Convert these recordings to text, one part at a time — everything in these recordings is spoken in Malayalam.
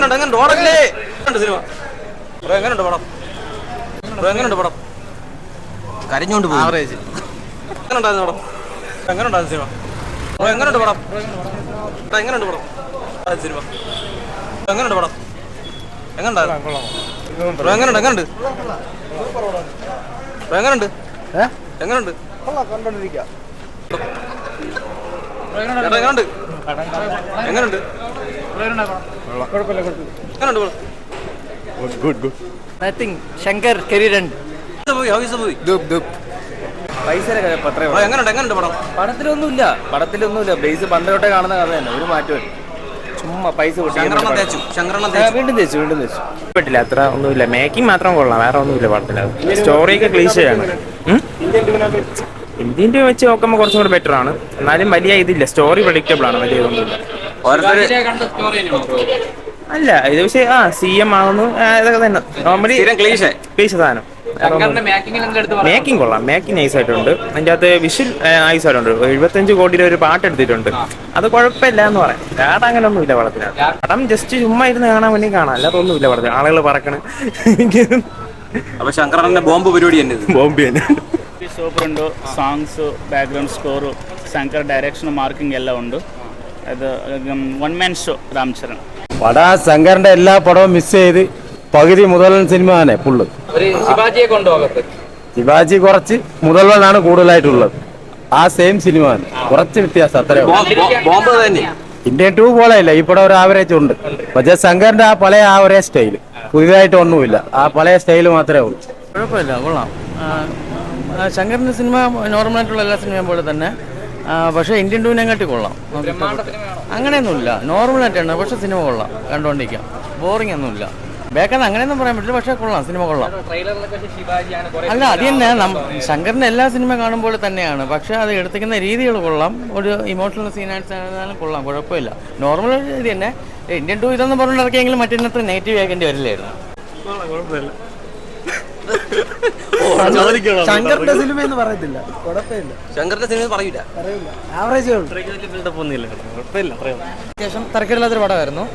എങ്ങനെയുണ്ട് ഓടല്ലേ സിനിമ എങ്ങനെയുണ്ട് പടം എങ്ങനെയുണ്ട് പടം കരഞ്ഞോണ്ട് പോയി ആവറേജ് എങ്ങനെയുണ്ടായിരുന്നു പടം എങ്ങനെയുണ്ടായിരുന്നു സിനിമ എങ്ങനെയുണ്ട് പടം എങ്ങനെയുണ്ട് പടം സിനിമ എങ്ങനെയുണ്ട് പടം എങ്ങനെയുണ്ടായിരുന്നു എങ്ങനെയുണ്ട് എങ്ങനെയുണ്ട് എങ്ങനെയുണ്ട് എങ്ങനെയുണ്ട് എങ്ങനെയുണ്ട് എങ്ങനെയുണ്ട് നത്തിങ് ശങ്കർ കരിരണ്ട് എങ്ങനെയുണ്ട് പടം പടത്തിലൊന്നുമില്ല ബേസ് പണ്ടോട്ടെ കാണുന്ന കഥ തന്നെ ഒരു മാറ്റവും ചുമ്മാ പൈസ വീണ്ടും തേച്ചു പറ്റില്ല അത്ര ഒന്നുമില്ല മേക്കിംഗ് മാത്രം കൊള്ളാം വേറെ ഒന്നുമില്ല പടത്തില് സ്റ്റോറിയൊക്കെ ക്ലീശയാണ് ഇന്ത്യൻ വെച്ച് നോക്കുമ്പോൾ കുറച്ചും കൂടെ ബെറ്റർ ആണ് എന്നാലും വലിയ ഇതില്ല സ്റ്റോറി പ്രഡിക്റ്റബിൾ ആണ് വലിയ ഇതൊന്നുമില്ല അല്ല ഇത് പക്ഷേ CM ആകുന്നു ഇതൊക്കെ തന്നെ നോർമലി ക്ലീശ സാധനം മേക്കിംഗ് കൊള്ളാം മേക്കിംഗ് നൈസ് ആയിട്ടുണ്ട് അതിൻ്റെ അകത്ത് വിഷ്വൽ നൈസ് ആയിട്ടുണ്ട് 75 കോടിയുടെ ഒരു പാട്ട് എടുത്തിട്ടുണ്ട് അത് കുഴപ്പമില്ല എന്ന് പറയാം വേറെ അങ്ങനെ ഒന്നുമില്ല പടത്തിനകത്ത് പടം ജസ്റ്റ് ചുമ്മാ ഇരുന്ന് കാണാൻ വേണ്ടി കാണാം അല്ലാതെ ഒന്നുമില്ല പടത്തിൽ ആളുകൾ പറക്കണ് അപ്പൊ ശങ്കരന്റെ ബോംബ് പരിപാടി തന്നെ ബോംബെ തന്നെ ಸೂಪರುಂಟು songs background score Shankar direction marking ಎಲ್ಲ ಉಂಟು ಅದು one man show Ram Charan ശങ്കറിന്റെ എല്ലാ പടവും മിസ് ചെയ്ത് പകുതി മുതലൻ സിനിമ തന്നെ ഫുള്ള് ശിവാജി കുറച്ച് മുതൽവനാണ് കൂടുതലായിട്ടുള്ളത് ആ സെയിം സിനിമ തന്നെ കുറച്ച് വ്യത്യാസം അത്ര ബോംബ് തന്നെ ഇന്ത്യൻ 2 പോലെയല്ല ഈ പടം ഒരു ആവറേജ് ഉണ്ട് പക്ഷേ ശങ്കറിന്റെ ആ പഴയ ആ ഒരേ സ്റ്റൈല് പുതിയതായിട്ട് ഒന്നുമില്ല ആ പഴയ സ്റ്റൈല് മാത്രമേ ഉള്ളൂ കുഴപ്പമില്ല കൊള്ളാം ശങ്കറിൻ്റെ സിനിമ നോർമലായിട്ടുള്ള എല്ലാ സിനിമയും പോലെ തന്നെ പക്ഷേ ഇന്ത്യൻ 2-നെക്കാട്ടി കൊള്ളാം അങ്ങനെയൊന്നുമില്ല നോർമലായിട്ടാണ് പക്ഷേ സിനിമ കൊള്ളാം കണ്ടുകൊണ്ടിരിക്കാം ബോറിംഗ് ഒന്നുമില്ല ബേക്കെന്ന് അങ്ങനെയൊന്നും പറയാൻ പറ്റില്ല പക്ഷേ കൊള്ളാം സിനിമ കൊള്ളാം അല്ല അത് തന്നെ ശങ്കറിൻ്റെ എല്ലാ സിനിമ കാണുമ്പോൾ തന്നെയാണ് പക്ഷേ അത് എടുത്തിരിക്കുന്ന രീതികൾ കൊള്ളാം ഒരു ഇമോഷണൽ സീനായിട്ടാണെന്നാലും കൊള്ളാം കുഴപ്പമില്ല നോർമൽ രീതി തന്നെ ഇന്ത്യൻ 2 ഇതൊന്നും പറഞ്ഞിട്ട് ഇറക്കിയെങ്കിലും മറ്റേ നെഗറ്റീവ് ആക്കേണ്ടി വരില്ലായിരുന്നു ശങ്കറിന്റെ സിനിമ എന്ന് പറയത്തില്ല കുഴപ്പമില്ല ശങ്കറിന്റെ സിനിമ പറയൂല ആവറേജ് അത്യാവശ്യം തിരക്കില്ലാത്തൊരു പടമായിരുന്നു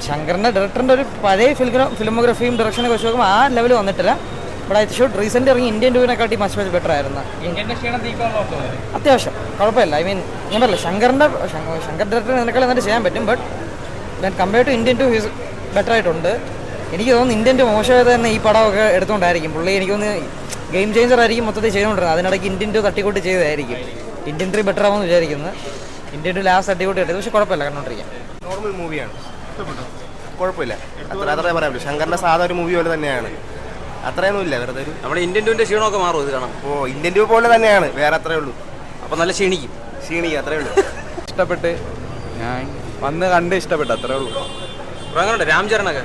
ശങ്കറിന്റെ ഡയറക്ടറിന്റെ ഒരു പഴയ ഫിലിമോഗ്രഫിയും ഡയറക്ഷനൊക്കെ വെച്ച് നോക്കുമ്പോൾ ആ ലെവൽ വന്നിട്ടില്ല ബട്ട് ഐ ഷുഡ് റീസെന്റ് ഇറങ്ങി ഇന്ത്യൻ 2-നെക്കാട്ടി മച്ച് ബെറ്റർ ആയിരുന്നു അത്യാവശ്യം കുഴപ്പമില്ല ഐ മീൻ ഞാൻ പറയില്ല ശങ്കർ ഡയറക്ടർ നിനക്കാൾ എന്നിട്ട് ചെയ്യാൻ പറ്റും but than compare to Indian 2 is better ആയിട്ടുണ്ട് എനിക്ക് തോന്നുന്നു ഇന്ത്യൻ 2 മോശമായത് തന്നെ ഈ പടമൊക്കെ എടുത്തുകൊണ്ടായിരിക്കും പുള്ളി എനിക്ക് തോന്നുന്നു ഗെയിം ചേഞ്ചർ ആയിരിക്കും മൊത്തത്തിൽ ചെയ്തുകൊണ്ടിരുന്നത് അതിനിടയ്ക്ക് ഇന്ത്യൻ 2 തട്ടിക്കൂട്ടി ചെയ്തതായിരിക്കും ഇന്ത്യൻ 3 ബെറ്റർ ആവുമെന്ന് വിചാരിക്കുന്നത് ഇന്ത്യൻ 2 ലാസ്റ്റ് തട്ടിക്കൂട്ടി എടുത്തത് പക്ഷേ കുഴപ്പമില്ല കണ്ടോണ്ടിരിക്കാം നോർമൽ മൂവിയാണ് കുഴപ്പമില്ല അത്രേ പറയാൻ പറ്റും ശങ്കറിന്റെ സാധാ ഒരു മൂവി പോലെ തന്നെയാണ് അത്രയൊന്നും ഇല്ല വെറുതെ ഒരു നമ്മുടെ ഇന്ത്യൻ 2-ന്റെ ക്ഷീണമൊക്കെ മാറും ഇത് കാണാം ഇന്ത്യൻ 2 പോലെ തന്നെയാണ് വേറെ അത്രേ ഉള്ളൂ അപ്പൊ നല്ല ക്ഷീണിക്കും അത്രേ ഉള്ളൂ ഇഷ്ടപ്പെട്ട് ഞാൻ വന്ന് കണ്ട് ഇഷ്ടപ്പെട്ടു അത്രേ ഉള്ളൂ എങ്ങനെയുണ്ട് രാം ചരണൊക്കെ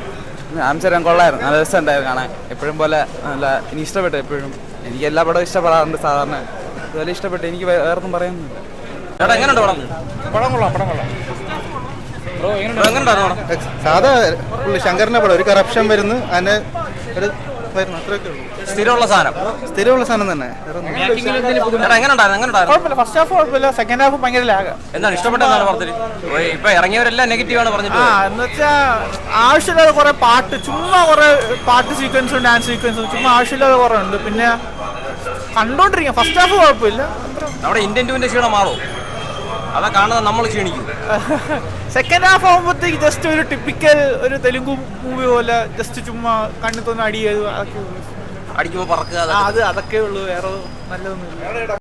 രാം ചരൺ കൊള്ളായിരുന്നു നല്ല രസമുണ്ടായിരുന്നു കാണാൻ എപ്പോഴും പോലെ നല്ല എനിക്ക് ഇഷ്ടപ്പെട്ടു എപ്പോഴും എനിക്ക് എല്ലാ പടവും ഇഷ്ടപ്പെടാറുണ്ട് സാധാരണ ഇതുപോലെ ഇഷ്ടപ്പെട്ടു എനിക്ക് വേറൊന്നും പറയാനൊന്നുമില്ല എങ്ങനെയുണ്ട് പടം സാധാ ശങ്കറിന്റെ പടം ഒരു കറപ്ഷൻ വരുന്നു അതിന്റെ ഒരു വരുന്നു അത്രയൊക്കെ ഉള്ളൂ സ്ഥിരമുള്ള സാധനം തന്നെ ഫസ്റ്റ് ഹാഫ് കുഴപ്പമില്ല സെക്കൻഡ് ഹാഫ് ഭയങ്കര ലാഗ് എന്താണ് ഇഷ്ടപ്പെട്ടത് ഇപ്പൊ ഇറങ്ങിയവരെല്ലാം നെഗറ്റീവാണ് പറഞ്ഞിട്ട് എന്ന് വെച്ചാൽ ആവശ്യമില്ലാതെ കുറെ ചുമ്മാ കുറെ പാട്ട് സീക്വൻസും ഡാൻസ് സീക്വൻസും ചുമ്മാ ആവശ്യമില്ലാതെ കുറെ ഉണ്ട് പിന്നെ കണ്ടോണ്ടിരിക്കാം ഫസ്റ്റ് ഹാഫ് കുഴപ്പമില്ല നമ്മുടെ ഇന്ത്യൻ 2-ന്റെ ക്ഷീണം മാറും അതാ കാണുന്നത് നമ്മൾ ക്ഷീണിക്കും സെക്കൻഡ് ഹാഫ് ആകുമ്പോഴത്തേക്ക് ജസ്റ്റ് ഒരു ടിപ്പിക്കൽ ഒരു തെലുങ്ക് മൂവി പോലെ ജസ്റ്റ് ചുമ്മാ കണ്ണിൽ തോന്നുന്ന അടി ചെയ്തു അടിക്കുമ്പോൾ പറക്കുക അതൊക്കെ ഉള്ളൂ വേറെ നല്ലതൊന്നും